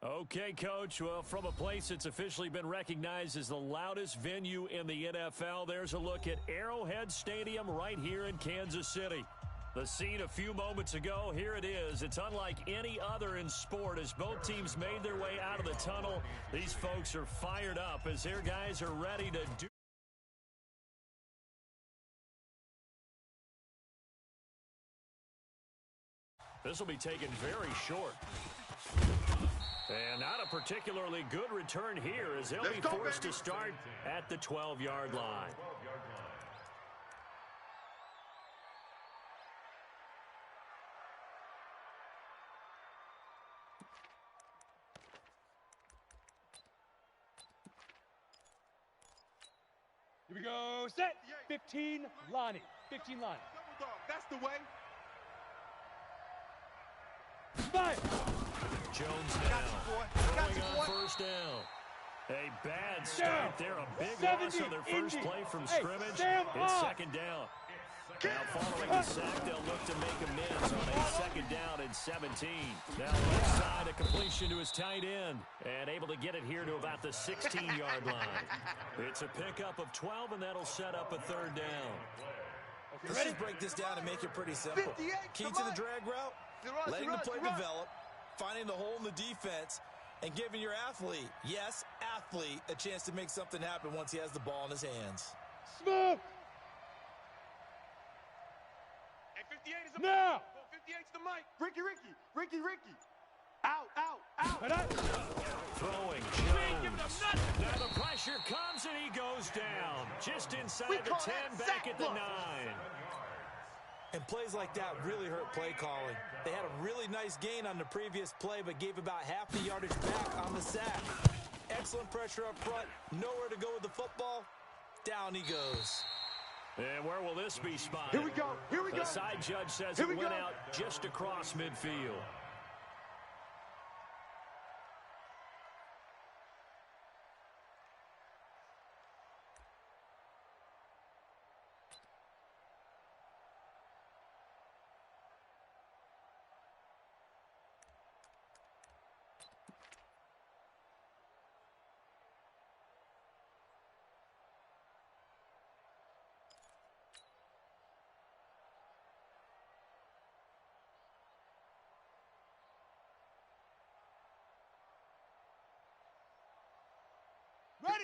Okay, Coach. Well, from a place that's officially been recognized as the loudest venue in the NFL, there's a look at Arrowhead Stadium right here in Kansas City. The scene a few moments ago, here it is. It's unlike any other in sport as both teams made their way out of the tunnel. These folks are fired up as their guys are ready to do. This will be taken very short. And not a particularly good return here as they'll be forced to start at the 12-yard line. Here we go, set, 15, Lonnie, 15 Lonnie. That's the way. Fire! Jones now, going on first down. A bad start there, a big loss on their first play from scrimmage. It's second down. Now following the sack, they'll look to make amends on a second down and 17. Now left side, a completion to his tight end. And able to get it here to about the 16-yard line. It's a pickup of 12, and that'll set up a third down. Let's just break this down and make it pretty simple. Key to the drag route, letting the play develop, finding the hole in the defense, and giving your athlete, yes, athlete, a chance to make something happen once he has the ball in his hands. Smoke! Hey, 58 is the now! 58's the mic. Ricky. Out. Throwing Jones. Now the pressure comes and he goes down. Just inside the 10, back at the 9. And plays like that really hurt play calling. They had a really nice gain on the previous play, but gave about half the yardage back on the sack. Excellent pressure up front. Nowhere to go with the football. Down he goes. And where will this be spotted? Here we go. The side judge says it went out just across midfield.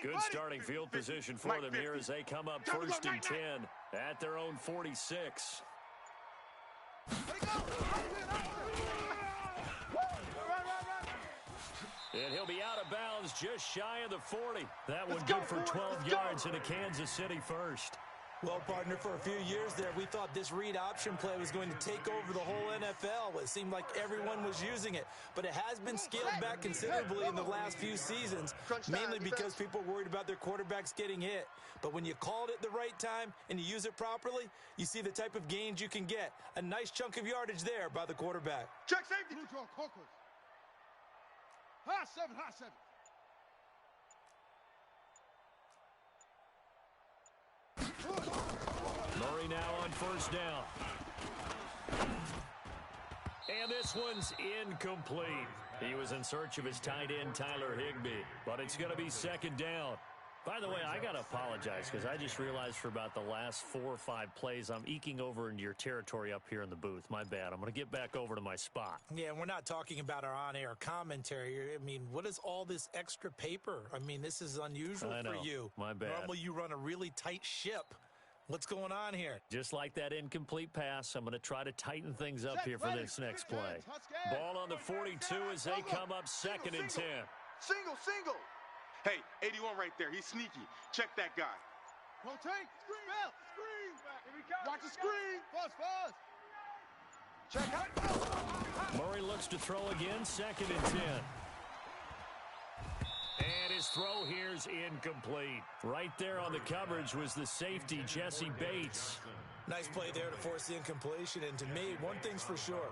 Good starting field position for them here as they come up first and 10 at their own 46. And he'll be out of bounds just shy of the 40. That one good for 12 yards into Kansas City first. Well, partner, for a few years there, we thought this read option play was going to take over the whole NFL. It seemed like everyone was using it, but it has been scaled back considerably in the last few seasons, mainly because people are worried about their quarterbacks getting hit. But when you called it the right time and you use it properly, you see the type of gains you can get. A nice chunk of yardage there by the quarterback. Check safety. High seven. Murray now on first down. And this one's incomplete. He was in search of his tight end, Tyler Higbee. But it's going to be second down. By the way, I got to apologize because I just realized for about the last 4 or 5 plays, I'm eking over into your territory up here in the booth. My bad. I'm going to get back over to my spot. Yeah, we're not talking about our on-air commentary. I mean, what is all this extra paper? I mean, this is unusual for you. My bad. Normally you run a really tight ship. What's going on here? Just like that incomplete pass, I'm going to try to tighten things up here for this next play. Ball on the 42 as they come up second and 10. Single. Hey, 81 right there. He's sneaky. Check that guy. Rotate. Screen. Watch the screen. Pause. Check out. Murray looks to throw again, second and 10. And his throw here's incomplete. Right there on the coverage was the safety, Jesse Bates. Nice play there to force the incompletion. And to me, one thing's for sure.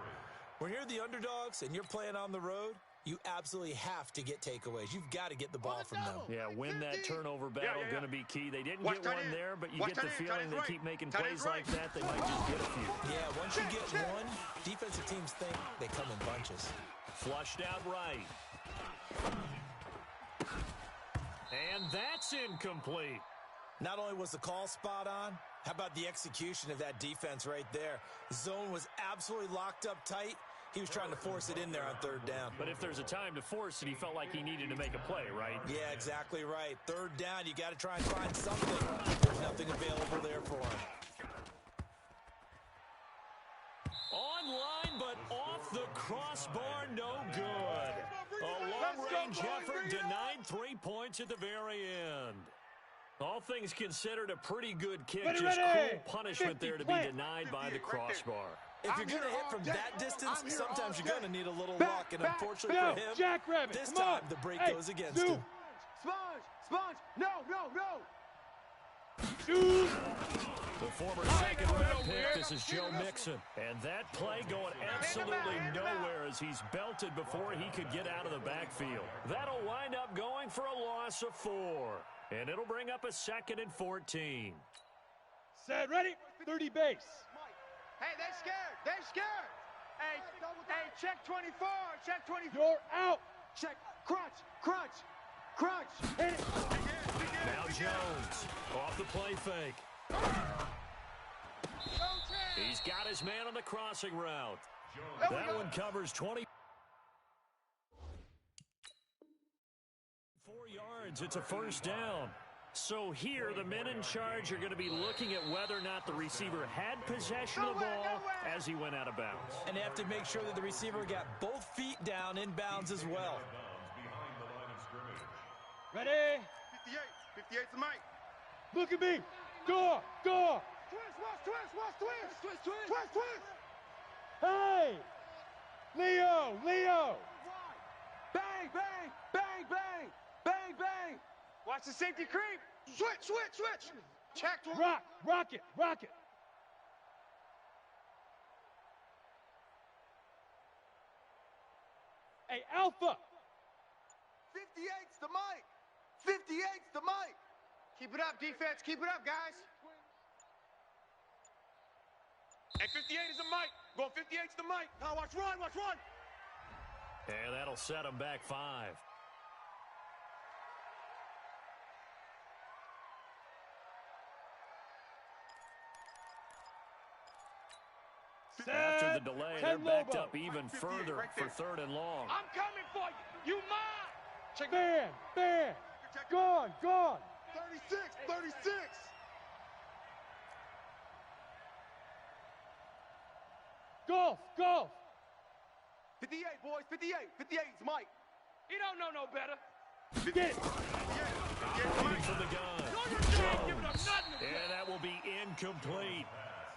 When you're the underdogs and you're playing on the road, you absolutely have to get takeaways. You've got to get the ball from them. Yeah, win that turnover battle going to be key. They didn't get one there, but you get the feeling they keep making plays like that, they might just get a few. Yeah, once you get one, defensive teams think they come in bunches. Flushed out right. And that's incomplete. Not only was the call spot on, how about the execution of that defense right there? The zone was absolutely locked up tight. He was trying to force it in there on third down. But if there's a time to force it, he felt like he needed to make a play, right? Yeah, exactly right. Third down, you got to try and find something. There's nothing available there for him. Online, but off the crossbar, no good. A long-range effort denied 3 points at the very end. All things considered, a pretty good kick. Just cruel punishment there to be denied by the crossbar. If you're going to hit from that distance, sometimes you're going to need a little luck. And unfortunately for him, this time the break goes against him. Sponge! No! The former second-round pick, this is Joe Mixon. And that play going absolutely nowhere as he's belted before he could get out of the backfield. That'll wind up going for a loss of 4. And it'll bring up a 2nd and 14. Set, ready, 30 base. Hey, they're scared. Hey, check 24, check 24. You're out. Check, crunch. Hit it. Now Jones, off the play fake. He's got his man on the crossing route. That one covers 20. 4 yards, it's a first down. So here, the men in charge are going to be looking at whether or not the receiver had possession of the ball as he went out of bounds. And they have to make sure that the receiver got both feet down in bounds as well. Ready? 58's the mic. Look at me. Door. Twist. Hey. Leo. Bang. Watch the safety creep. Switch. Check. Rock it. Hey, Alpha. 58's the mic. Keep it up, defense. Keep it up, guys. Hey, 58 is the mic. Going 58's the mic. Now watch run. And that'll set him back 5. After the delay, they're backed up even further for 3rd and long. I'm coming for you. You mine. Check. Ban. Gone. 36. Golf. 58, boys. 58's Mike. He don't know no better. Get it. Operating from the gun. Jones. And that will be incomplete.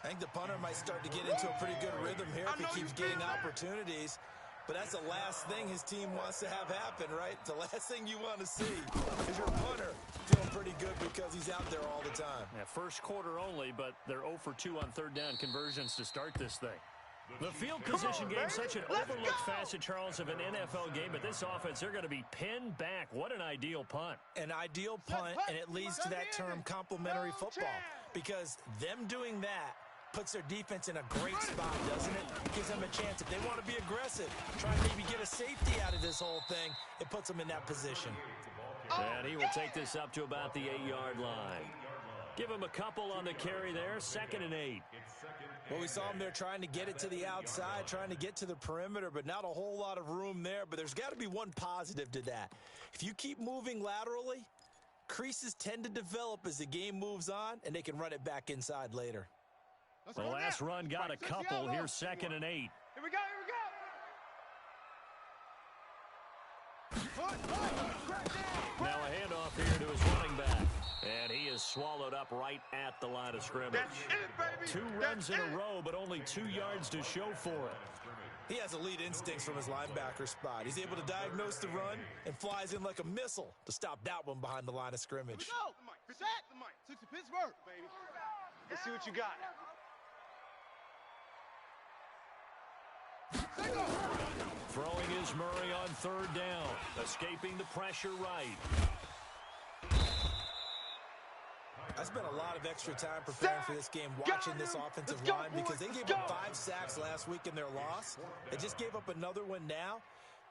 I think the punter might start to get into a pretty good rhythm here if he keeps getting opportunities. But that's the last thing his team wants to have happen, right? The last thing you want to see is your punter feeling pretty good because he's out there all the time. Yeah, first quarter only, but they're 0 for 2 on 3rd down conversions to start this thing. The field position game, such an overlooked facet, Charles, of an NFL game, but this offense, they're going to be pinned back. What an ideal punt. An ideal punt, and it leads to that term complementary football, because them doing that puts their defense in a great spot, doesn't it? Gives them a chance. If they want to be aggressive, try and maybe get a safety out of this whole thing, it puts them in that position. And he will take this up to about the 8-yard line. Give him a couple on the carry there, 2nd and 8. Well, we saw him there trying to get it to the outside, trying to get to the perimeter, but not a whole lot of room there. But there's got to be one positive to that. If you keep moving laterally, creases tend to develop as the game moves on, and they can run it back inside later. The last run got a couple. Here's 2nd and 8. Here we go. Now a handoff here to his running back. And he is swallowed up right at the line of scrimmage. 2 runs in a row, but only 2 yards to show for it. He has elite instincts from his linebacker spot. He's able to diagnose the run and flies in like a missile to stop that one behind the line of scrimmage. Set. 6 to Pittsburgh, baby. Let's see what you got. Throwing is Murray on third down. Escaping the pressure right. I spent a lot of extra time preparing for this game, watching this offensive line, because they gave up 5 sacks last week in their loss. They just gave up another one now.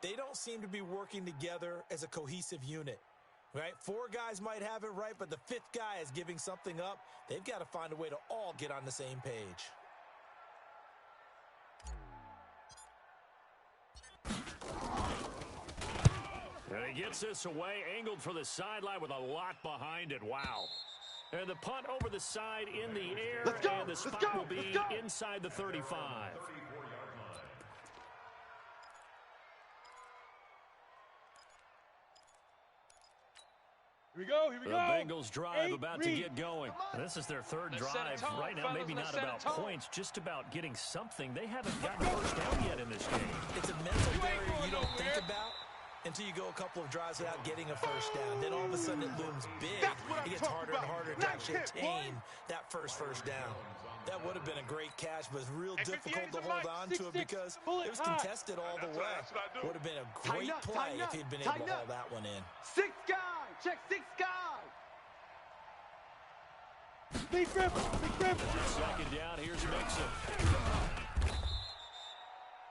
They don't seem to be working together as a cohesive unit, right? 4 guys might have it right, but the 5th guy is giving something up. They've got to find a way to all get on the same page. And he gets this away, angled for the sideline with a lot behind it. Wow. And the punt over the side in the air, and the spot will be inside the 35. Here we go, here we go. The Bengals drive about to get going. This is their 3rd drive. Right now, maybe not about points, just about getting something. They haven't gotten first down yet in this game. It's a mental barrier you don't think about until you go a couple of drives without getting a first down. Then all of a sudden it looms big. It gets harder and harder to actually attain that first down. That would have been a great catch, but it's real difficult to hold on to it because it was contested all the way. Would have been a great play if he'd been able to haul that one in. 6 guys. Check 6 guys. Big grip, big grip. Second down, here's Mixon.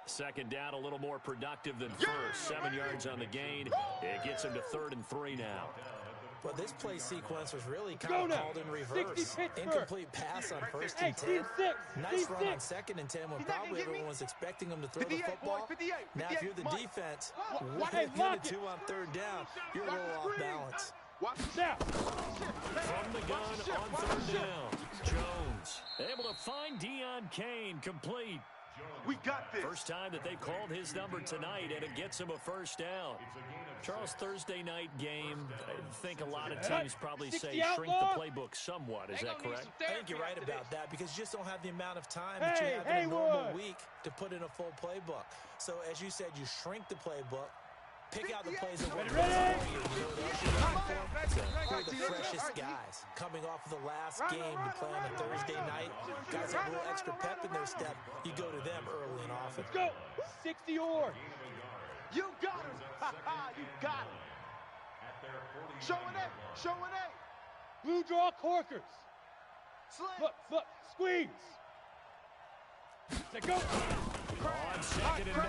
Second down, a little more productive than first. 7 yards on the gain. It gets him to 3rd and 3 now. Well, this play sequence was really kind of called in reverse. Incomplete pass on 1st and 10. Nice run on 2nd and 10 when probably everyone was expecting him to throw the football. Now, if you're the defense, what are you going to do on 3rd down? You're a little off balance. From the gun on 3rd down. Jones able to find Deion Kane, complete. We got this. First time that they've called his number tonight, and it gets him a first down. Charles, Thursday night game, I think a lot of teams probably say shrink the playbook somewhat. Is that correct? I think you're right about that because you just don't have the amount of time that you have in a normal week to put in a full playbook. So, as you said, you shrink the playbook. Pick out the plays that work for you. The freshest guys coming off of the last game to play on a Thursday night. Guys have a little extra pep in their step. You go to them early and often. Let's go. 60 or. You got him. You got him. Showing it. Showing it. Blue draw corkers. Look. Squeeze. Let's go. On 2nd and 9.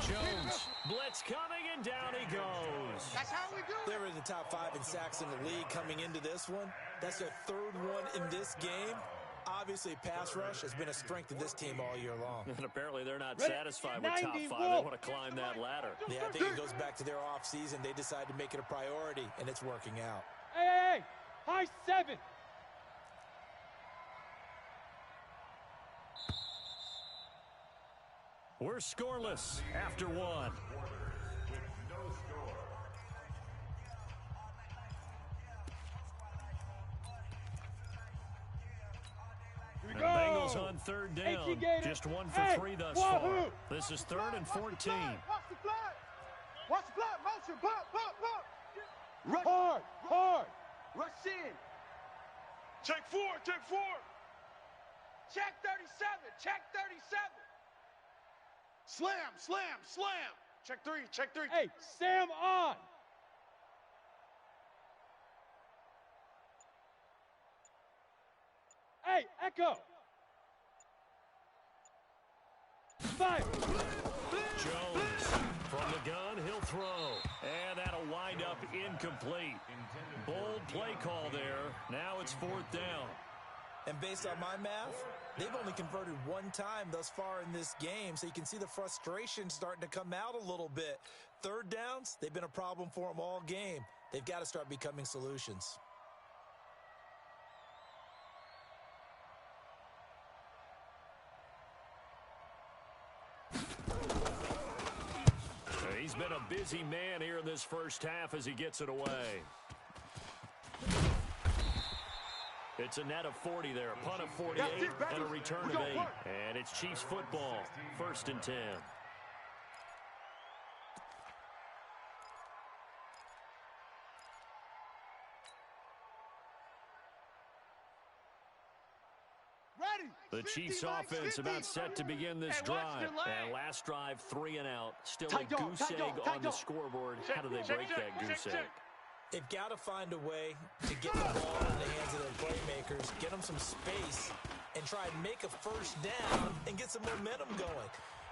Jones. Blitz coming, and down he goes. That's how we do it. They're in the top 5 in sacks in the league coming into this one. That's their 3rd one in this game. Obviously, pass rush has been a strength of this team all year long. And apparently they're not satisfied with top 5. They want to climb that ladder. Yeah, I think it goes back to their offseason. They decided to make it a priority, and it's working out. Hey. High 7. We're scoreless after 1. Here we The go. Bengals on 3rd down. Just 1 for 3 thus far. This is 3rd and 14. Watch the flat. Watch the flat. Motion. Pop. Rush. Hard. Rush in. Check 4. Check 37. Check 37. Slam. Check 3. Hey, Sam on. Hey, Echo. 5. Jones from the gun, he'll throw. And that'll wind up incomplete. Bold play call there. Now it's 4th down. And based on my math, they've only converted 1 time thus far in this game, so you can see the frustration starting to come out a little bit. 3rd downs, they've been a problem for them all game. They've got to start becoming solutions. He's been a busy man here in this first half as he gets it away. It's a net of 40 there, a punt of 48, and a return of 8. And it's Chiefs football, 1st and 10. Ready. The Chiefs offense about set to begin this drive. And last drive, 3 and out. Still a goose egg on the scoreboard. How do they break that goose egg? They've got to find a way to get the ball in the hands of their playmakers, get them some space, and try and make a first down and get some momentum going.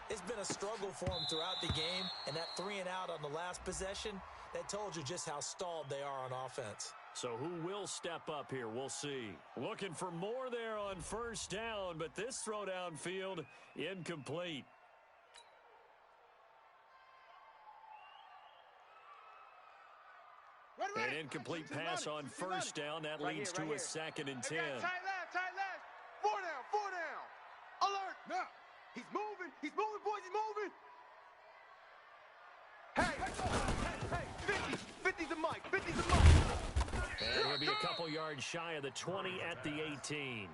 It's been a struggle for them throughout the game, and that 3 and out on the last possession, that told you just how stalled they are on offense. So who will step up here? We'll see. Looking for more there on first down, but this throw downfield incomplete. An incomplete pass on first down. That leads to a 2nd and 10. Tight left. 4 down. Alert. No. He's moving, boys, he's moving. Hey, 50's the mic, 50's the mic. And he'll be a couple yards shy of the 20 at the 18.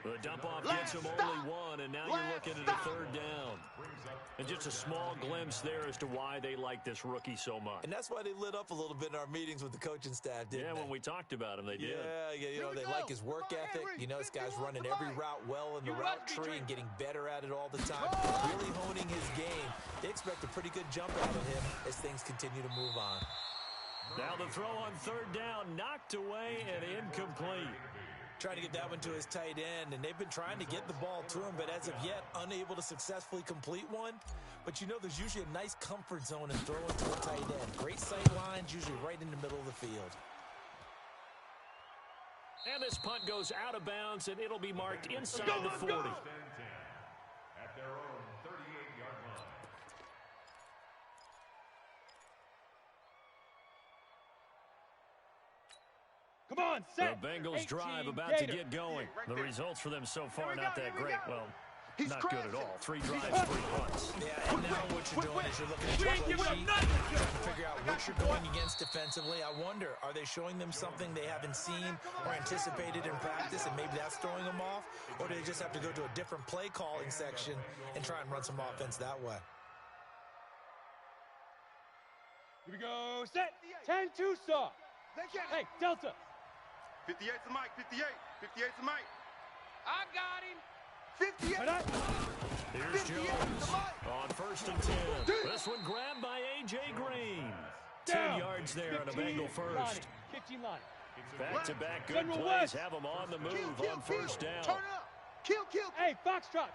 The dump-off gets him only 1, and now you're looking at a 3rd down. And just a small glimpse there as to why they like this rookie so much. And that's why they lit up a little bit in our meetings with the coaching staff, didn't they? Yeah, when we talked about him, they did. Yeah, you know, they like his work ethic. You know, this guy's running every route well in the route tree and getting better at it all the time, really honing his game. They expect a pretty good jump out of him as things continue to move on. Now the throw on 3rd down, knocked away and incomplete. Trying to get that one to his tight end, and they've been trying to get the ball to him, but as of yet, unable to successfully complete one. But you know there's usually a nice comfort zone in throwing to a tight end. Great sight lines, usually right in the middle of the field. And this punt goes out of bounds, and it'll be marked inside the 40. At their own 38-yard line. Come on, set. The Bengals drive about to get going. The results for them so far not that great. Well, not good at all. 3 drives, 3 punts. Yeah, and now what you're doing is you're looking at your play sheet, trying to figure out what you're going against defensively. I wonder, are they showing them something they haven't seen or anticipated in practice, and maybe that's throwing them off? Or do they just have to go to a different play calling section and try and run some offense that way? Here we go, set. 10-2 saw. Hey, Delta. 58's the mic, 58. 58's the mic. I got him. 58. Here's Jones on 1st and 10. This one grabbed by A.J. Green. 10 yards there on a Bengal first. 15 line. Back-to-back good plays have them on the move on first down. Turn up. Kill. Hey, Foxtrot.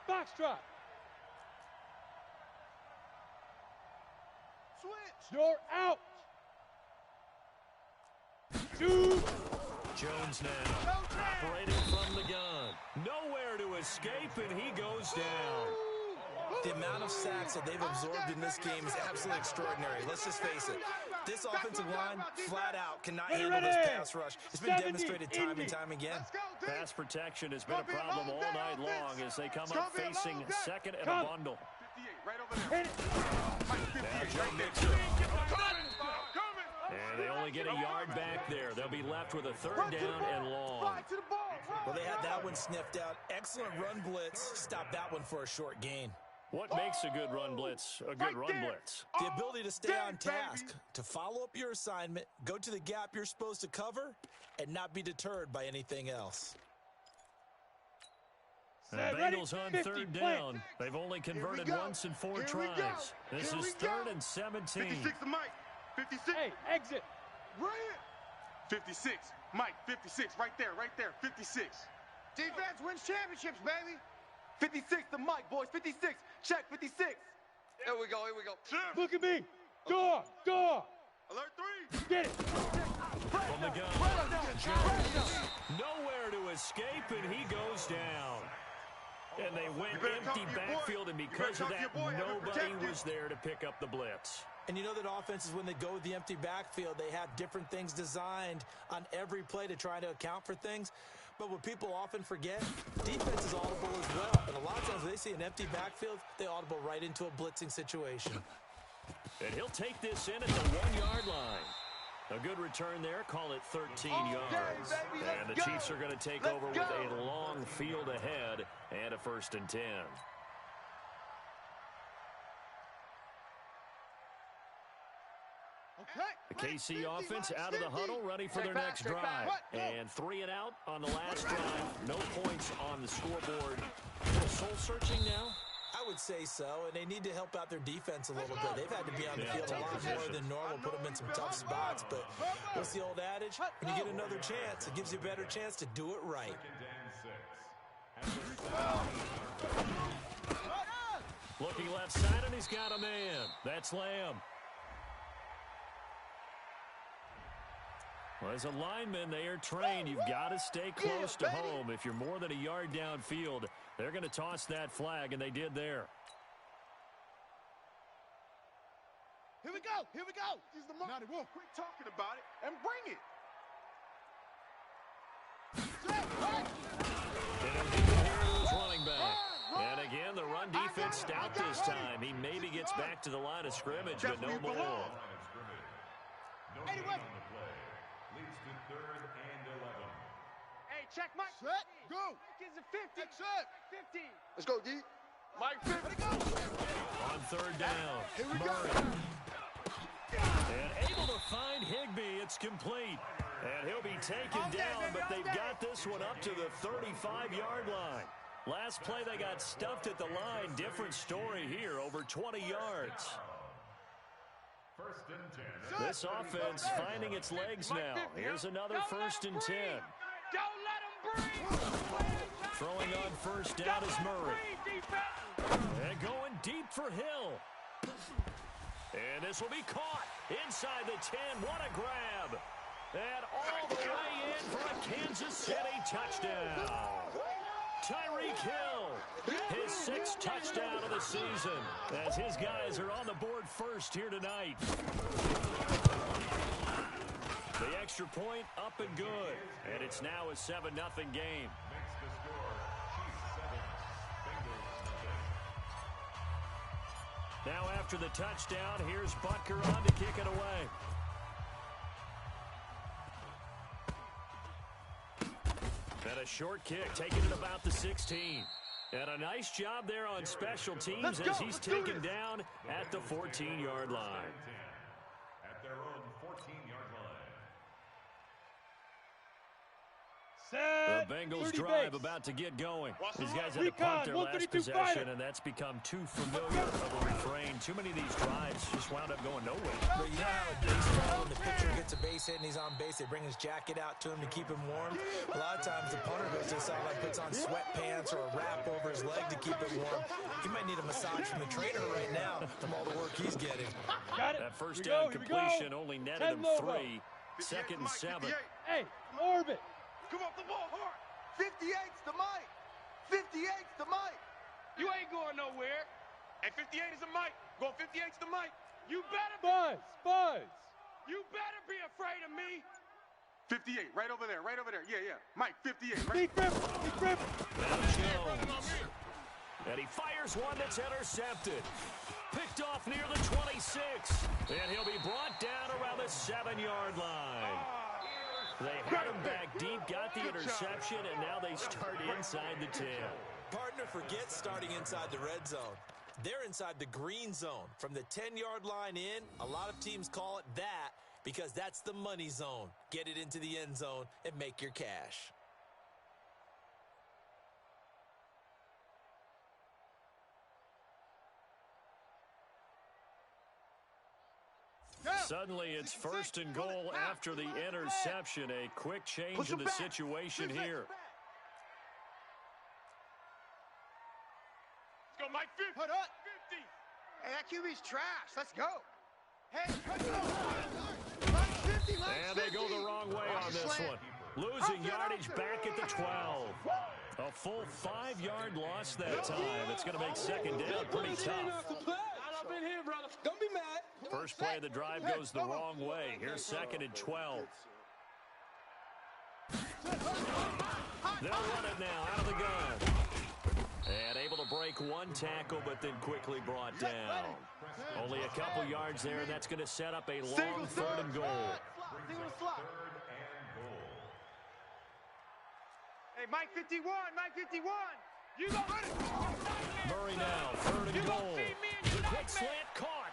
Switch. You're out. 2. Jones now operating from the gun. Nowhere to escape, and he goes down. The amount of sacks that they've absorbed in this game is absolutely extraordinary. Let's just face it. This offensive line, flat out, cannot handle this pass rush. It's been demonstrated time and time again. Pass protection has been a problem all night long as they come up facing 2nd and a bundle. 58, right over there. Now Joe Mixon. And they only get a yard back there. They'll be left with a 3rd down and long. Well, they had that one sniffed out. Excellent run blitz. Stop that one for a short gain. What makes a good run blitz a good run blitz? The ability to stay on task, to follow up your assignment, go to the gap you're supposed to cover, and not be deterred by anything else. The Bengals on 3rd down. They've only converted once in 4 tries. This is 3rd and 17. 56 the mic. 56. Hey, exit. Right here. 56. Mike, 56. Right there. 56. Defense wins championships, baby. 56 the mic, boys. 56. Check 56. Here we go. Look at me. Door. Alert 3. Get it. From the gun. Jones. Nowhere to escape, and he goes down. And they went empty backfield, and because of that, nobody was there to pick up the blitz. And you know that offenses, when they go with the empty backfield, they have different things designed on every play to try to account for things. But what people often forget, defense is audible as well. And a lot of times when they see an empty backfield, they audible right into a blitzing situation. And he'll take this in at the 1-yard line. A good return there. Call it 13 yards. And the Chiefs are going to take over with a long field ahead and a 1st and 10. The KC offense out of the huddle, ready for their next drive. And 3 and out on the last drive. No points on the scoreboard. Soul searching now? I would say so, and they need to help out their defense a little bit. They've had to be on the field a lot more than normal, put them in some tough spots. But what's the old adage? When you get another chance, it gives you a better chance to do it right. Looking left side, and he's got a man. That's Lamb. Well, as a lineman, they are trained. You've got to stay close to home. If you're more than a yard downfield, they're going to toss that flag, and they did there. Here we go. Here we go. Use the mark. Quit talking about it and bring it. Running back. And again, the run defense stout this time. He maybe gets back to the line of scrimmage, but no more. Leads to 3rd and 11. Hey, check Mike. Set. Go. Mike is a 50. Set. 50. Let's go, D. Mike 50. Go. On 3rd down. Here we Murray. go. And able to find Higbee. It's complete. And he'll be taken down, but they've got this one up to the 35-yard line. Last play, they got stuffed at the line. Different story here, over 20 yards. 1st and 10. This offense finding its legs now. Here's another 1st and 10. Don't let him breathe. Throwing on 1st down is Murray. And going deep for Hill. And this will be caught inside the 10. What a grab. And all the way in for a Kansas City touchdown. Tyreek Hill, his 6th touchdown of the season, as his guys are on the board first here tonight. The extra point up and good, and it's now a 7-0 game. Makes the score Chiefs 7, Bengals nothing. Now after the touchdown, here's Butker on to kick it away. And a short kick, taking it about the 16. And a nice job there on special teams as he's taken down at the 14-yard line. At their own 14-yard line. The Bengals drive about to get going. These guys had to punt their last possession, and that's become too familiar of a refrain. Too many of these drives just wound up going nowhere. But you know how in baseball, when the pitcher gets a base hit and he's on base, they bring his jacket out to him to keep him warm. A lot of times the punter goes to the sideline, puts on sweatpants or a wrap over his leg to keep it warm. He might need a massage from the trainer right now from all the work he's getting. Got it. That first down completion only netted him 3. 2nd and 7. Hey, orbit. Come off the ball hard. 58's the mic. 58's the mic. You ain't going nowhere. And 58 is the mic. Going 58's the mic. You better be. Buzz. You better be afraid of me. 58, right over there, right over there. Yeah. Mike, 58, Big right? grip. Jones. And he fires one that's intercepted. Picked off near the 26. And he'll be brought down around the 7-yard line. They had him back deep, got the interception, and now they start inside the 10. Partner, forget starting inside the red zone. They're inside the green zone. From the 10-yard line in, a lot of teams call it that because that's the money zone. Get it into the end zone and make your cash. Suddenly, it's 1st and goal after the interception. A quick change in the situation here. Let's go, Mike. 50. Put up. 50. Hey, that QB's trash. Let's go. Hey, let's go. Mike 50, Mike 50. And they go the wrong way on this one. Losing yardage back at the 12. A full 5-yard loss that time. It's going to make 2nd down pretty tough. Up in here, brother. Don't be mad. First play of the drive goes the wrong way. Here's 2nd and 12. They'll run it now out of the gun. And able to break one tackle, but then quickly brought down. Only a couple yards there, and that's going to set up a long 3rd and goal. Hey, Mike 51, Mike 51. You go. Murray now, 3rd and goal. Quick slant caught.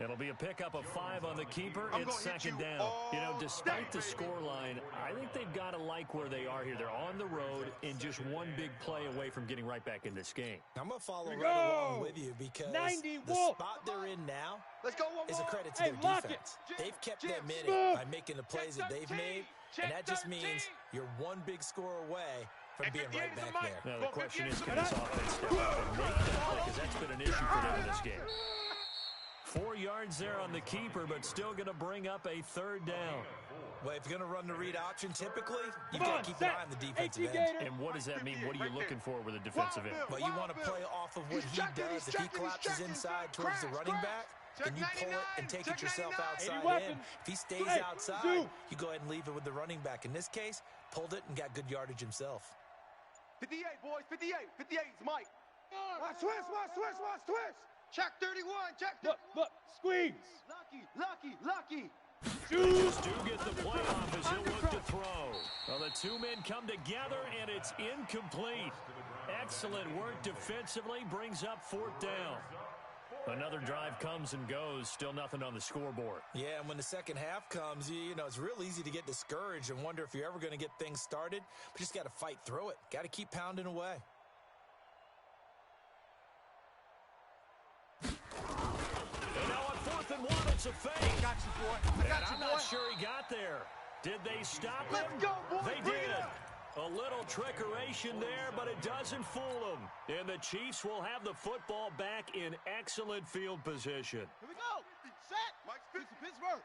It'll be a pickup of 5 on the keeper. It's second down. You know, despite the scoreline, I think they've got to like where they are here. They're on the road and just one big play away from getting right back in this game. I'm going to follow right along with you because the spot they're in now is a credit to their defense. They've kept them in it by making the plays that they've made, and that just means you're one big score away from being right back there. Now, the question is, can this offense step up and make that play? Because that's been an issue for them in this game. 4 yards there on the keeper, but still going to bring up a third down. Well, if you're going to run the read option, typically, you've got to keep an eye on the defensive end. And what does that mean? What are you looking for with a defensive end? Well, you want to play off of what he does. If he collapses inside towards the running back, then you pull it and take it yourself outside in. If he stays outside, you go ahead and leave it with the running back. In this case, pulled it and got good yardage himself. 58, boys, 58. 58 is Mike. Watch twist. Check 31, check 31. Look, squeeze. Lucky. Just do get the play off as he'll look to throw. Well, the two men come together, and it's incomplete. Excellent work defensively, brings up 4th down. Another drive comes and goes, still nothing on the scoreboard. Yeah, and when the second half comes, you know, it's real easy to get discouraged and wonder if you're ever going to get things started. But you just got to fight through it. Got to keep pounding away. And now on 4th and 1, it's a fake. I got you, boy. I'm not sure he got there. Did they stop him? Let's go, boy. They did. A little trickeration there, but it doesn't fool them. And the Chiefs will have the football back in excellent field position. Here we go. Set. Mike's Pittsburgh.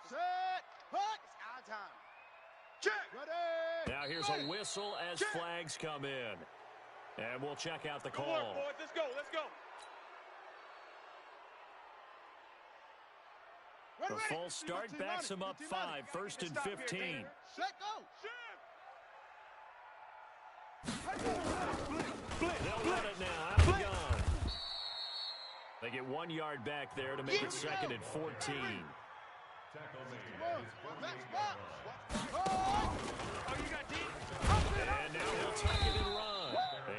Set. Hut. It's our time. Check. Ready. Now here's a whistle as flags come in. And we'll check out the call. Good work, boys. Let's go. The full start backs him up 5, 1st and 15. Set, go. They'll run it now. Out of the gun. They get 1 yard back there to make it 2nd and 14. And now he'll take it and run.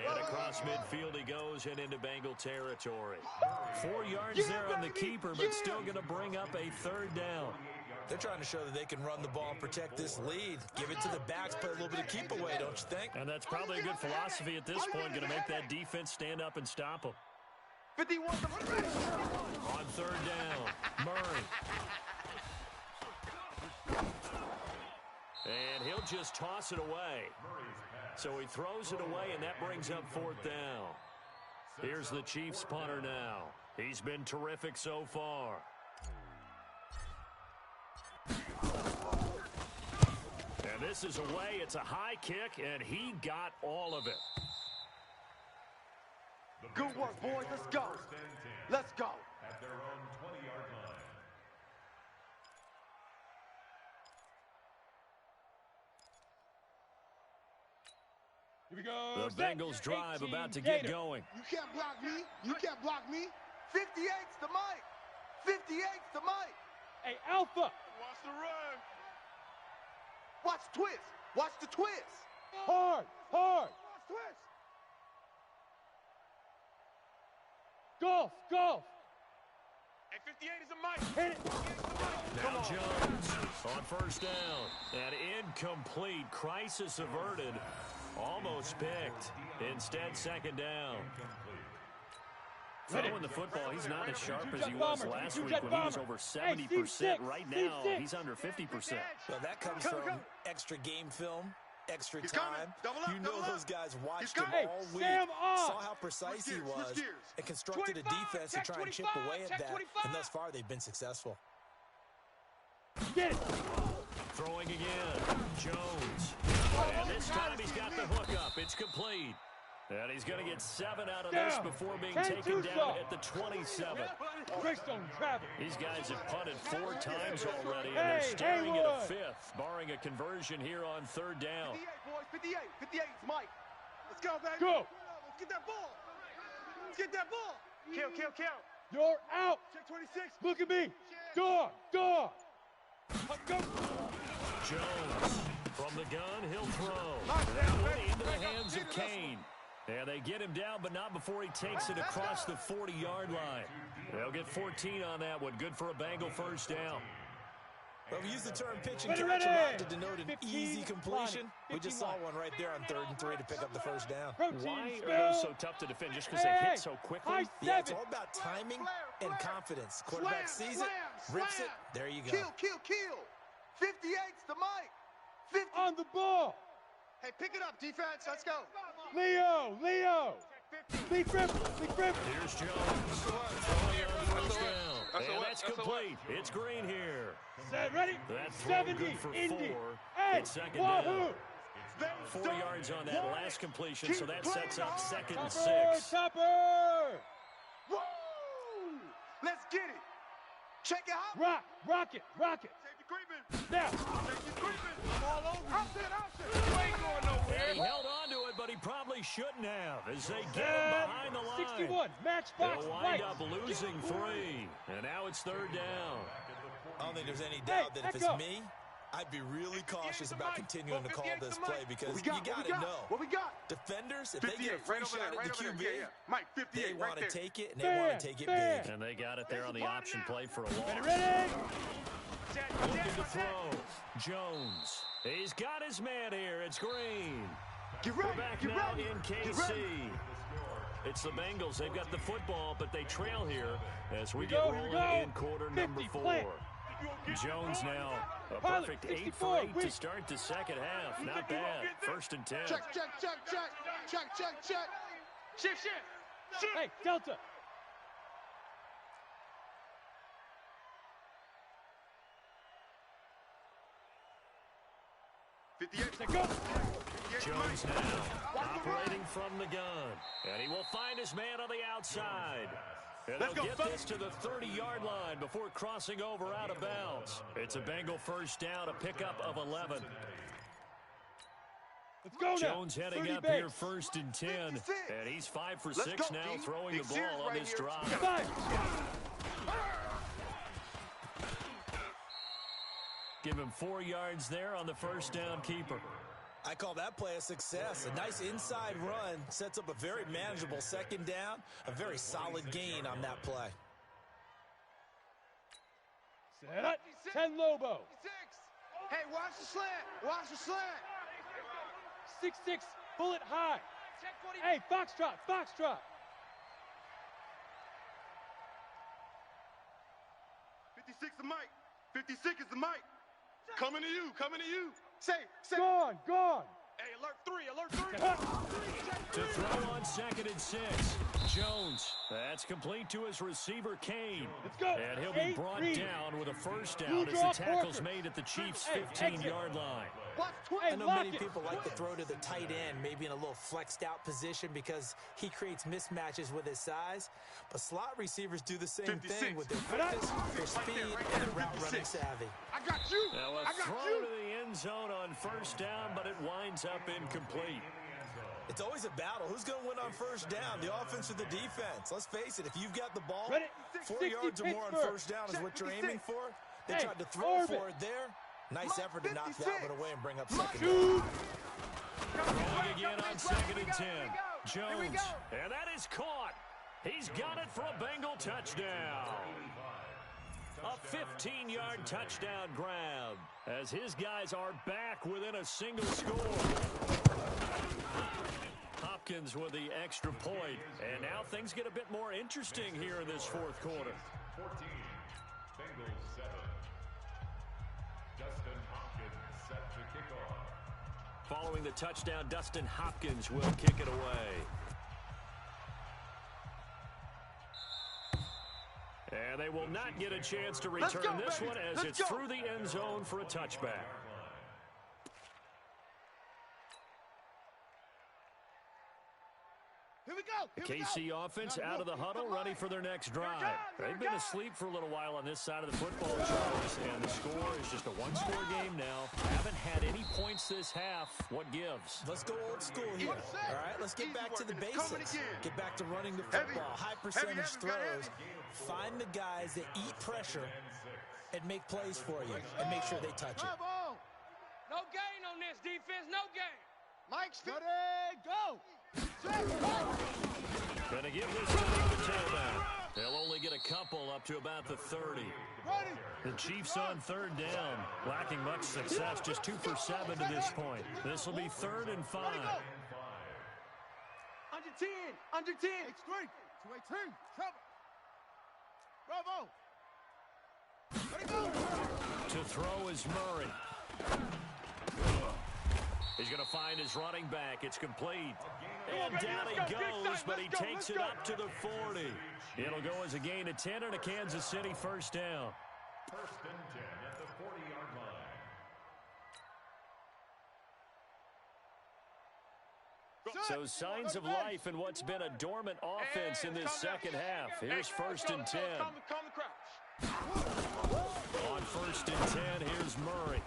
And across midfield he goes and into Bengal territory. 4 yards there on the keeper, but still going to bring up a 3rd down. They're trying to show that they can run the ball and protect this lead. Give it to the backs, play a little bit of keep away, don't you think? And that's probably a good philosophy at this point, going to make that defense stand up and stop them. 51. On 3rd down, Murray. And he'll just toss it away. So he throws it away, and that brings up 4th down. Here's the Chiefs punter now. He's been terrific so far. And this is away. It's a high kick, and he got all of it. Good work, boys. Let's go. At their own 20-yard line. Here we go. The Bengals drive about to get going. You can't block me. 58's the mic. 58's the mic. Hey, Alpha. Watch the run. Watch twist. Watch the twist. Hard. Watch twist. Golf. Hey, 58 is a mic. Hit it. Now Jones on 1st down. And incomplete. Crisis averted. Almost picked. Instead, 2nd down. Throwing the football, he's not as sharp as he was last week when he was over 70%. Right now, he's under 50%. Well, that comes from extra game film, extra time. You know those guys watched him all week, saw how precise he was, and constructed a defense to try and chip away at that. And thus far, they've been successful. Get it. Throwing again. Jones. And this time he's got the hook up. It's complete. And he's going to get 7 out of this before being taken down at the 27. These guys have punted 4 times already, and they're staring at a 5th, barring a conversion here on 3rd down. 58, boys. 58. 58's Mike. Let's go, baby. Go. Let's get that ball. Kill. You're out. Check 26. Look at me. Dog. Go. Jones from the gun, he'll throw. That one into the hands of Kane. And they get him down, but not before he takes it across the 40-yard line. They'll get 14 on that one. Good for a Bengal first down. Well, we use the term pitch and catch a lot to denote an easy completion. We just saw one right there on 3rd and 3 to pick up the first down. Why are those so tough to defend? Just because they hit so quickly? Yeah, it's all about timing and confidence. Quarterback sees it, rips it, there you go. Kill. 58's the mic. 50. On the ball. Hey, pick it up, defense. Let's go. Leo. Lee Griffin. Here's Jones. Throwing on first down. And that's complete. It's Green here. Set, ready? That throw good for 4. It's second down. 4 yards on that last completion, so that sets up 2nd and 6. Topper! Woo! Let's get it. Check it out. Rock it. Safety creeping. Now. Safety creeping. All over. Out there. You ain't going nowhere. He held on to it, but he probably shouldn't have as they get him behind the line. 61, matchbox. They'll wind up losing 3, and now it's 3rd down. I don't think there's any doubt that if it's me, I'd be really cautious about continuing to call this play because you got to know. What we got? Defenders, if they get a free shot at the QB, Mike, 58, they want to right take it, and they want to take it big. And they got it there on the option play for a loss. Ready? Looking to throw. Jones. He's got his man here. It's Green. We're back now in KC. It's the Bengals. They've got the football, but they trail here as we get rolling in quarter number 4. Jones now a perfect 8 for 8 to start the second half. Not bad. 1st and 10. Check. Shift. Hey, Delta. Jones now operating from the gun. And he will find his man on the outside. And they'll get this to the 30-yard line before crossing over out of bounds. It's a Bengal first down, a pickup of 11. Let's go now. Jones heading up here 1st and 10. And he's 5 for 6 now throwing the ball on this drive. Give him 4 yards there on the first down keeper. I call that play a success. A nice inside run sets up a very manageable 2nd down. A very solid gain on that play. Set up. 10 Lobo. Hey, watch the slant. 6-6, bullet high. Hey, Foxtrot. 56 the mic. 56 is the mic. Coming to you. Say. Gone. Hey, alert 3. To throw on 2nd and 6. Jones. That's complete to his receiver, Kane. Let's go. And he'll be brought down with a first down as the tackle's made at the Chiefs' 15-yard line. I know many people like to throw to the tight end, maybe in a little flexed out position because he creates mismatches with his size. But slot receivers do the same thing with their quickness, their speed, and their route running savvy. I got you. Now a throw to the end zone on first down, but it winds up incomplete. It's always a battle. Who's going to win on first down, the offense or the defense? Let's face it, if you've got the ball, 4 yards or more on first down is what you're aiming for. They tried to throw for it there. Nice effort to knock that one away and bring up 2nd down. Rolling again on 2nd and 10. Jones, and that is caught. He's got it for a Bengal touchdown. A 15-yard touchdown grab as his guys are back within a single score. Hopkins with the extra point, and now things get a bit more interesting here in this 4th quarter. 14, Bengals 7. Dustin Hopkins set to kick off. Following the touchdown, Dustin Hopkins will kick it away. And they will not get a chance to return this one as it's through the end zone for a touchback. The KC offense out of the huddle, ready for their next drive. They've been asleep for a little while on this side of the football, Charles, and the score is just a one-score game now. Haven't had any points this half. What gives? Let's go old school here. All right, let's get back to the basics. Get back to running the football, high percentage throws. Find the guys that eat pressure and make plays for you and make sure they touch it. No gain on this defense, no gain. Mike, steady, go. Gonna give this to the tailback. They'll only get a couple up to about the 30. The Chiefs on third down, lacking much success, just 2 for 7 to this point. This will be 3rd and 5. Under 10, under 10. Straight, 218, trouble. Bravo. To throw is Murray. He's going to find his running back. It's complete. And down he goes, but he takes it up to the 40. It'll go as a gain of 10 and a Kansas City first down. 1st and 10 at the 40-yard line. So signs of life in what's been a dormant offense in this second half. Here's 1st and 10. On 1st and 10, here's Murray.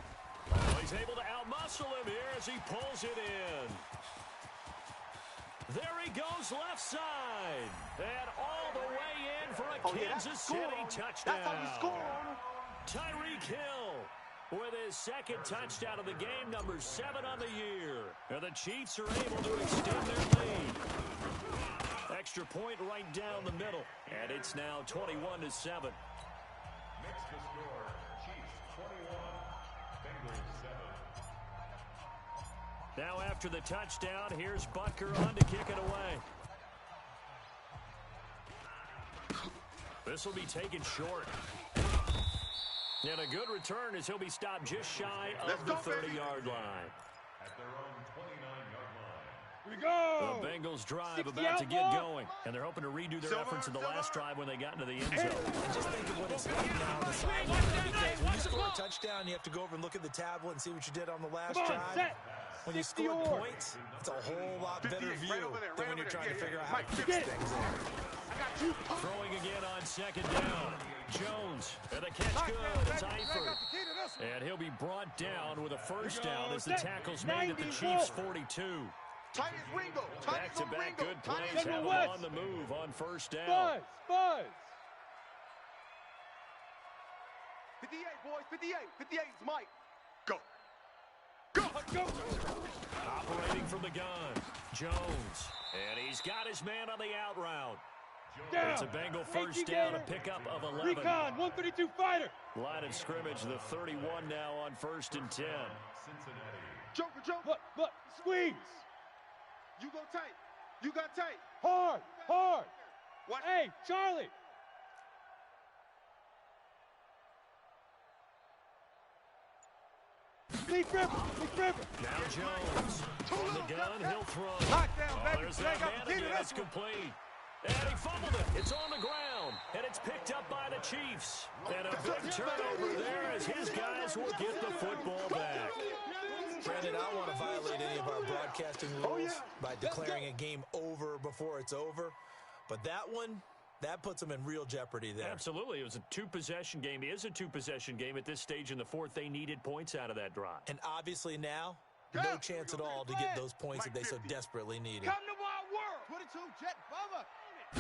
Oh, he's able to outmuscle him here as he pulls it in. There he goes left side. And all the way in for a Kansas City touchdown. That's how you score. Tyreek Hill with his 2nd touchdown of the game, number 7 on the year. And the Chiefs are able to extend their lead. Extra point right down the middle. And it's now 21-7. Makes the score Chiefs 21, Bengals 7. Now after the touchdown, here's Butker on to kick it away. This will be taken short. And a good return as he'll be stopped just shy of the 30-yard line. At their own 29-yard line. Here we go. The Bengals drive about to get going, and they're hoping to redo their efforts in the last drive when they got into the end zone. And just think of what it's like now on the sideline, because when you score a touchdown, you have to go over and look at the tablet and see what you did on the last drive. When you score points, it's a whole lot better view than when you're trying to figure out how to fix things there. Throwing again on 2nd down. Jones, and the catch good. It's Eifert. And he'll be brought down with a first down as the tackle's made at the Chiefs' 42. Back-to-back good plays have him on the move on first down. Buzz. 58, boys, 58. 58 is Mike. Go. Operating from the gun, Jones. And he's got his man on the out route. It's a Bengal first down, a pickup of 11. Recon, 132 fighter. Line of scrimmage, the 31 now on 1st and 10. Cincinnati. Joker. Look, squeeze. You go tight. You got tight. Hard. Watch. Hey, Charlie. Leaf River. Now Jones. On the gun, he'll throw. Lockdown, baby. There's that man again. It's complete. And he fumbled it. It's on the ground. And it's picked up by the Chiefs. And a big turnover there as his guys will get the football back. Brandon, I don't want to violate any of our broadcasting rules by declaring a game over before it's over. But that one, that puts them in real jeopardy there. Absolutely. It was a 2-possession game. It is a 2-possession game at this stage in the 4th. They needed points out of that drive. And obviously now, no chance at all to get those points that they so desperately needed. Come to my world. 22 jet bomber. Now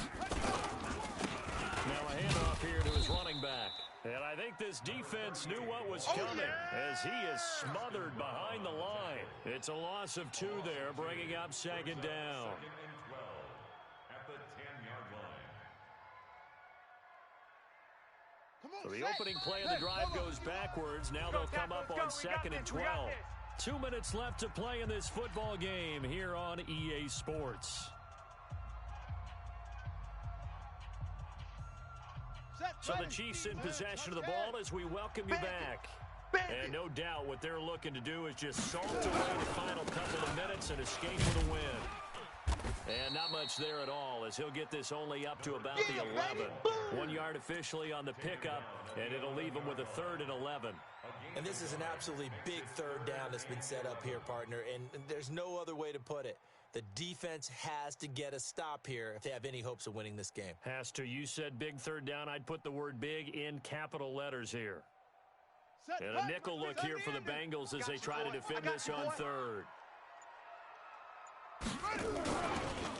a handoff here to his running back. And I think this defense knew what was coming as he is smothered behind the line. It's a loss of 2 there, bringing up 2nd down. 2nd and 12 at the 10-yard line. So the opening play of the drive goes backwards. Now they'll come up on 2nd and 12. 2 minutes left to play in this football game here on EA Sports. So the Chiefs in possession of the ball as we welcome you back. And no doubt what they're looking to do is just salt away the final couple of minutes and escape with a win. And not much there at all as he'll get this only up to about the 11. 1 yard officially on the pickup, and it'll leave him with a 3rd and 11. And this is an absolutely big 3rd down that's been set up here, partner, and there's no other way to put it. The defense has to get a stop here if they have any hopes of winning this game. Has to. You said big 3rd down. I'd put the word big in capital letters here. And a nickel look here for the Bengals as they try to defend this on 3rd.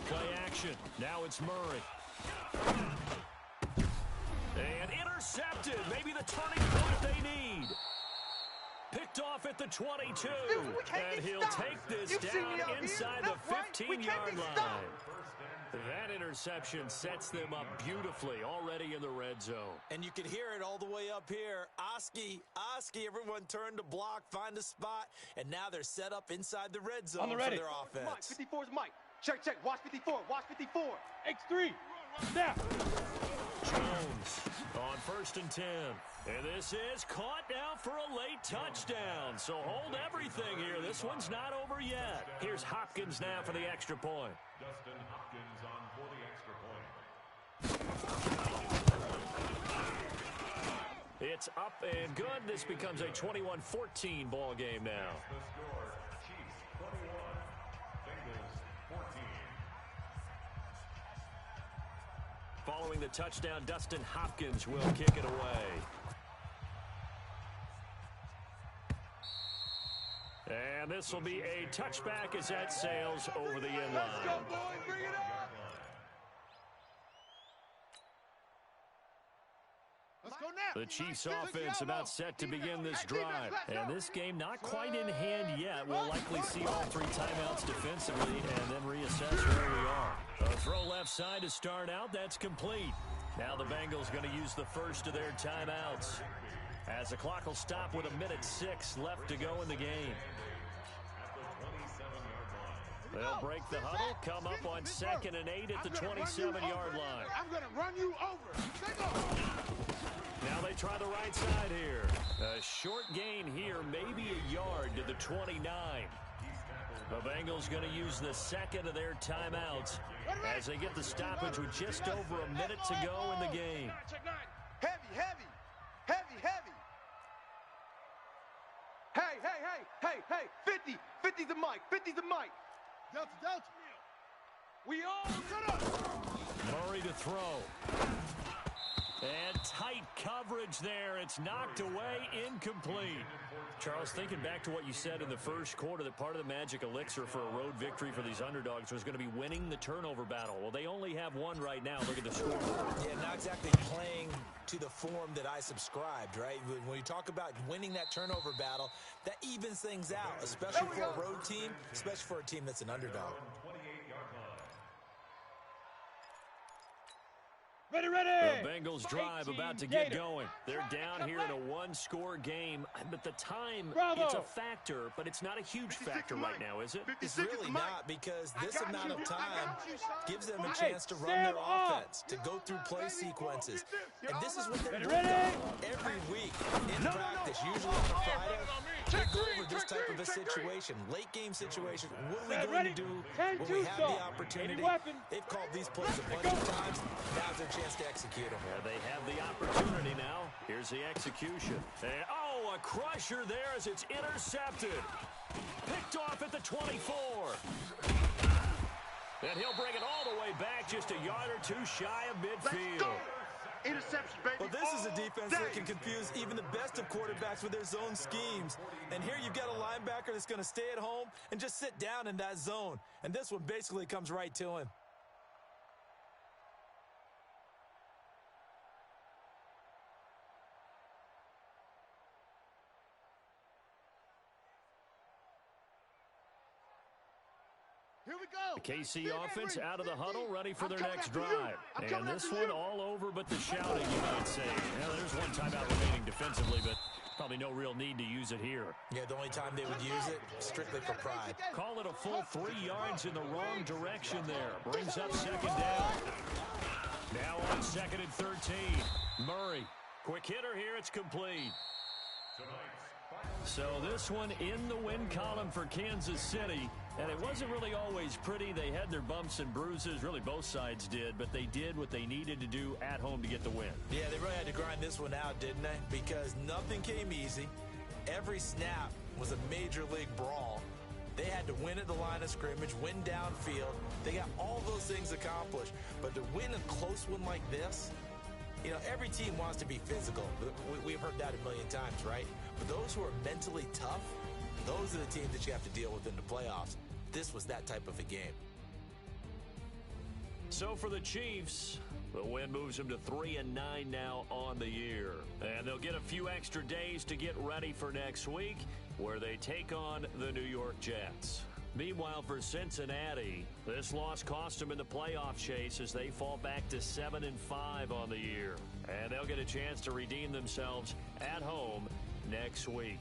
Play action. Now it's Murray. And intercepted. Maybe the turning point they need. Picked off off at the 22. And he'll take this down inside the 15-yard line. That interception sets them up beautifully already in the red zone. And you can hear it all the way up here. Oski, everyone turned to block, find a spot, and now they're set up inside the red zone for their offense. Mike, 54 is Mike. Check. Watch 54. Watch 54. X3. Snap. Jones on 1st and 10. And this is caught now for a late touchdown. So hold everything here. This one's not over yet. Here's Hopkins now for the extra point. Dustin Hopkins on for the extra point. It's up and good. This becomes a 21-14 ball game now. The score, Chiefs 21, Bengals 14. Following the touchdown, Dustin Hopkins will kick it away. And this will be a touchback as that sails over the end line. Let's go, boys. Bring it up. Let's go now. The Chiefs offense about set to begin this drive. And this game not quite in hand yet. We'll likely see all 3 timeouts defensively and then reassess where we are. A throw left side to start out. That's complete. Now the Bengals going to use the first of their timeouts, as the clock will stop with 1:06 left to go in the game. They'll break the huddle, come up on 2nd and 8 at the 27-yard line. I'm going to run you over. Now they try the right side here. A short gain here, maybe a yard to the 29. The Bengals going to use the second of their timeouts as they get the stoppage with just over a minute to go in the game. Heavy. Hey. 50. 50's the mic. 50's the mic. Delta. We all shut up. Murray to throw. And tight coverage there. It's knocked away, incomplete. Charles, thinking back to what you said in the first quarter, that part of the magic elixir for a road victory for these underdogs was going to be winning the turnover battle. Well, they only have one right now. Look at the scoreboard. Yeah, not exactly playing to the form that I subscribed, right? When you talk about winning that turnover battle, that evens things out, especially for a road team, especially for a team that's an underdog. Ready. The Bengals drive about to get going. They're down here in a one-score game, but the time, it's a factor, but it's not a huge factor right now, is it? It's really not, because this amount of time gives them a chance to run their offense, to go through play sequences. And this is what they're doing every week in practice, usually on a Friday. They go over this type of a situation, late-game situation. What are we going to do when we have the opportunity? They've called these plays a bunch of times. Now's their chance to execute them. Yeah, they have the opportunity now. Here's the execution. And, a crusher there as it's intercepted. Picked off at the 24. And he'll bring it all the way back, just a yard or two shy of midfield. Interception, baby. Well, this is a defense that can confuse even the best of quarterbacks with their zone schemes. And here you've got a linebacker that's going to stay at home and just sit down in that zone. And this one basically comes right to him. Here we go. The KC offense out of the huddle, ready for their next drive. And this one all over but the shouting, you might say. Now, there's one timeout remaining defensively, but probably no real need to use it here. Yeah, the only time they would use it, strictly for pride. Call it a full 3 yards in the wrong direction there. Brings up 2nd down. Now on 2nd and 13. Murray, quick hitter here, it's complete. So this one in the win column for Kansas City, and it wasn't really always pretty. They had their bumps and bruises, really both sides did, but they did what they needed to do at home to get the win. Yeah, they really had to grind this one out, didn't they? Because nothing came easy. Every snap was a major league brawl. They had to win at the line of scrimmage, win downfield. They got all those things accomplished, but to win a close one like this, you know, every team wants to be physical. We've heard that a million times, right? But those who are mentally tough, those are the teams that you have to deal with in the playoffs. This was that type of a game. So for the Chiefs, the win moves them to 3-9 now on the year. And they'll get a few extra days to get ready for next week where they take on the New York Jets. Meanwhile, for Cincinnati, this loss cost them in the playoff chase as they fall back to 7-5 on the year. And they'll get a chance to redeem themselves at home next week.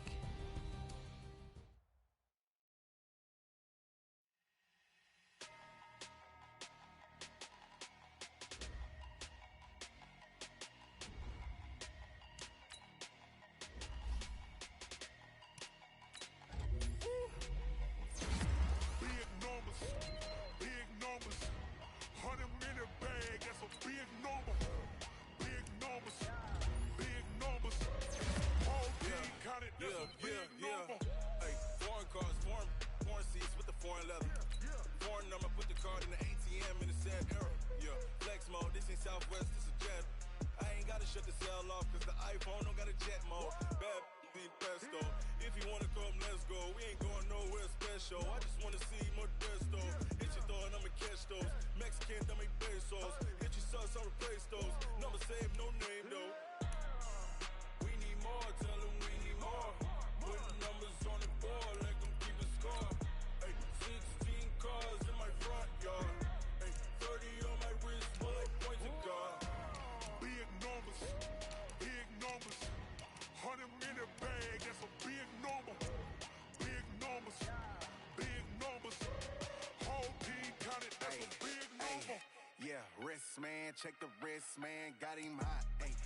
Man, check the wrist, man, got him hot, ayy.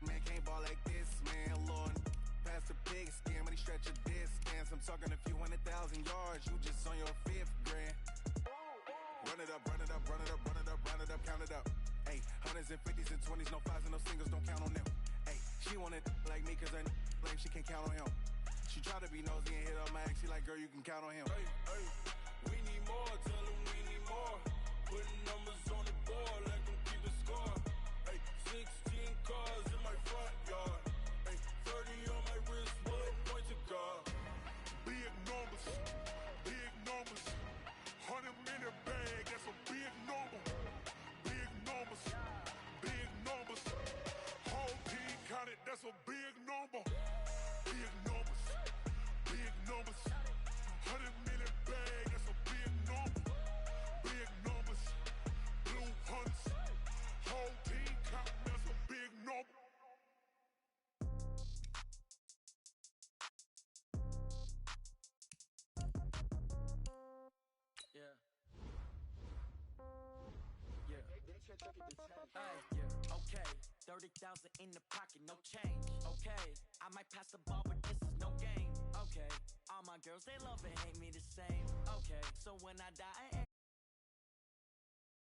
Man, can't ball like this, man, Lord. Pass the pig skin, when he stretch a distance. I'm talking a few 100,000 yards, you just on your 5th grand. Run it up, run it up, run it up, run it up, run it up, count it up. Ayy, hundreds and 50s and 20s, no 5s and no singles, don't count on them. Ayy, she want it like me, cause her lame, she can't count on him. She try to be nosy and hit up my ex, she like, girl, you can count on him. Hey, hey, we need more, tell him we need more. Putting numbers on the board like them keep a score. Hey, 16 cars in my front yard. Hey, 30 on my wrist, bullet point to God. Big numbers, 100 minute bag, that's a big number. Big numbers, whole team counted, that's a big number. Big numbers, 100 minute bag, that's a big number. Big numbers, blue hunts, whole team counting, that's a big number. Okay, 30,000 in the pocket, no change. Okay, I might pass the ball, but this is no game. Okay, all my girls, they love and hate me the same. Okay, so when I die,